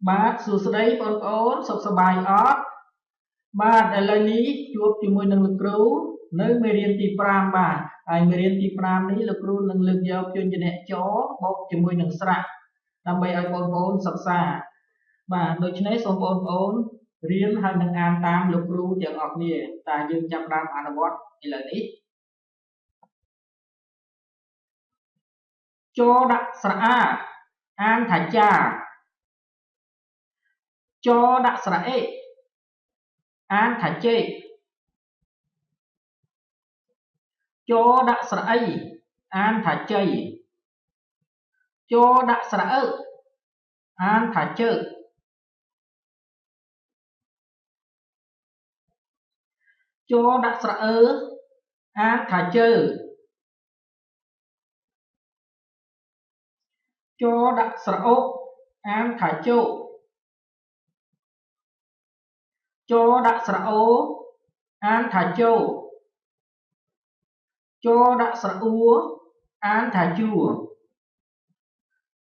បាទសួស្តីបងប្អូនសុខសប្បាយអត់បាទឥឡូវនេះជួបជាមួយនឹងលោកគ្រូនៅមេរៀនទី5បាទហើយមេរៀនទី5នេះលោកគ្រូនឹងលើកយកពញ្ញៈចបូកជាមួយនឹងស្រៈដើម្បីឲ្យបងប្អូនសិក្សាបាទដូច្នេះសូមបងប្អូនរៀនហើយនឹងអានតាមលោកគ្រូទាំងអស់គ្នាតើយើងចាប់ផ្ដើមអនុវត្តឥឡូវនេះចដាក់ស្រៈអាអានថាចាចដាក់ស្រៈអេអានថាចេកចដាក់ស្រៈអីអានថាជ័យចដាក់ស្រៈអើអានថាជើកចដាក់ស្រៈអើអានថាជើចដាក់ស្រៈអូអានថាជោចដាក់ស្រៈអូអានថាជោចដាក់ស្រៈអ៊ូអានថាជួ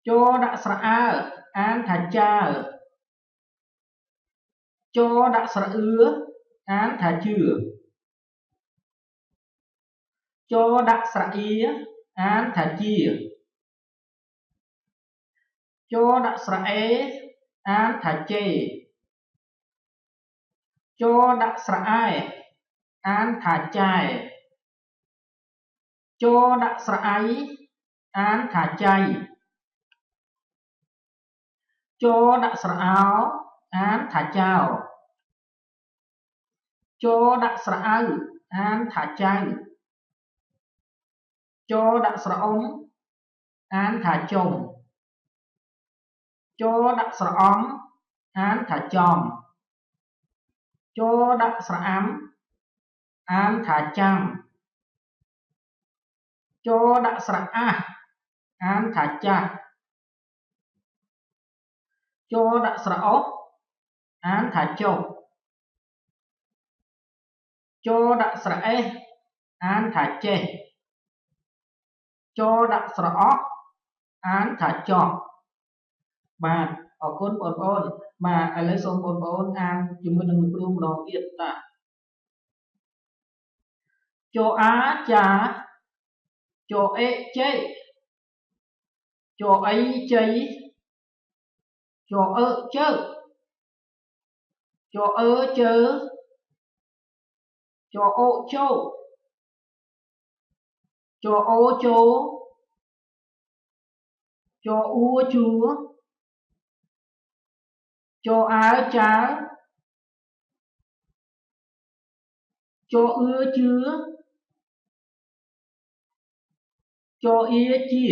ចដាក់ស្រៈអើអានថាចើចដាក់ស្រៈអឿអានថាជឿចដាក់ស្រៈអៀអានថាជាចដាក់ស្រៈអេអានថាចេចដាក់ស្រៈអែអានថាចែចដាក់ស្រៈអៃអានថាចៃចដាក់ស្រៈអោអានថាចៅចដាក់ស្រៈអៅអានថាចៅចដាក់ស្រៈអ៊ំអានថាចុំចដាក់ស្រៈអំអានថាចំចដាក់ស្រៈអាំអានថាចាំចដាក់ស្រៈអាសអានថាចាស់ចដាក់ស្រៈអុសអានថាចុះចដាក់ស្រៈអេសអានថាចេះចដាក់ស្រៈអស់អានថាចោះបាទអរគុណបងប្អូនបាទឥឡូវសូមបងប្អូនអានជាមួយនឹងលោកគ្រូម្ដងទៀតតាចអាចាចអេចេចអីជ័យចអើជើចអើជើចអូជោចអូជោចអ៊ូជួចអើចើចអឿជឿចអៀជា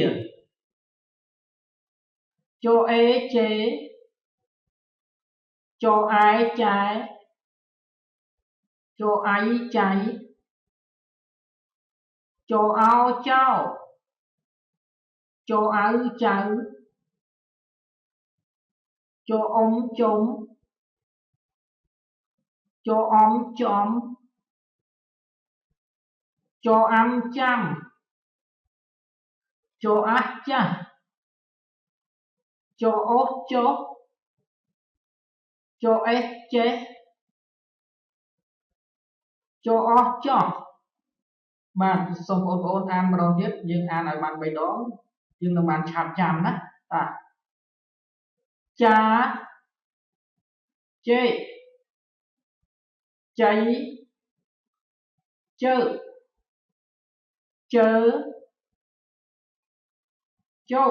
ចអេជេចអែចែចអៃចៃចអោចោចអៅចៅចអ៊ំចុំចអមចំចអាំចាំចអាស់ចាស់ចអុសចុះចអេសចេះចអស់ចោះបាទសូមបងប្អូនអានម្ដងទៀតយើងអានឲ្យបាន3ដងយើងនឹងបានឆាប់ចាំណាបាទចាជេជ័យជើជើចោ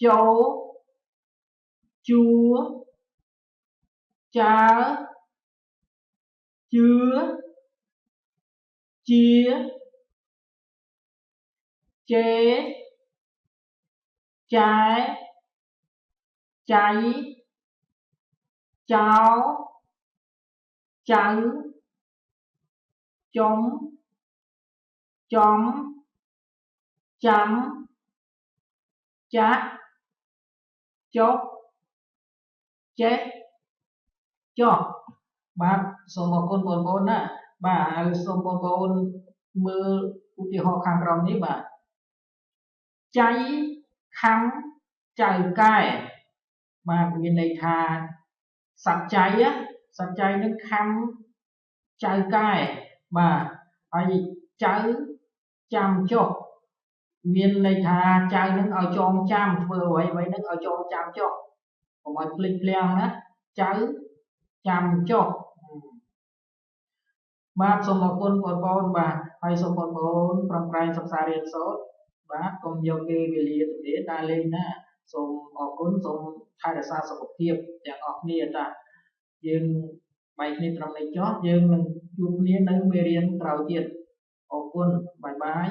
ចូលជួចើជឿជាជេចែចៃចោចៅចំចំចាំចាស់ចុះចេះចុះបាទសូមអរគុណបងប្អូនណាបាទហើយសូមបងប្អូនមើលឧទាហរណ៍ខាងក្រោមនេះបាទចៃខំចៅកែ បាទមានន័យថាសត្វចៃនឹងខំចៅកែបាទហើយចៅចាំចុះមានន័យថាចៅនឹងឲ្យចងចាំធ្វើអ្វីនឹងឲ្យចងចាំចុះកុំឲ្យភ្លេចភ្លាំងណាចៅចាំចុះបាទសូមអរគុណបងប្អូនបាទហើយសូមបងប្អូនប្រឹងប្រែងសិក្សារៀនសូត្របាទកុំយកពេលវេលាទៅដើរលេងណាសូមអរគុណសូមថែរក្សាសុខភាពទាំងអស់គ្នាតាយើងបែកគ្នាត្រឹមនេះចុះយើងនឹងជួបគ្នានៅមេរៀនក្រោយទៀតអរគុណបាយបាយ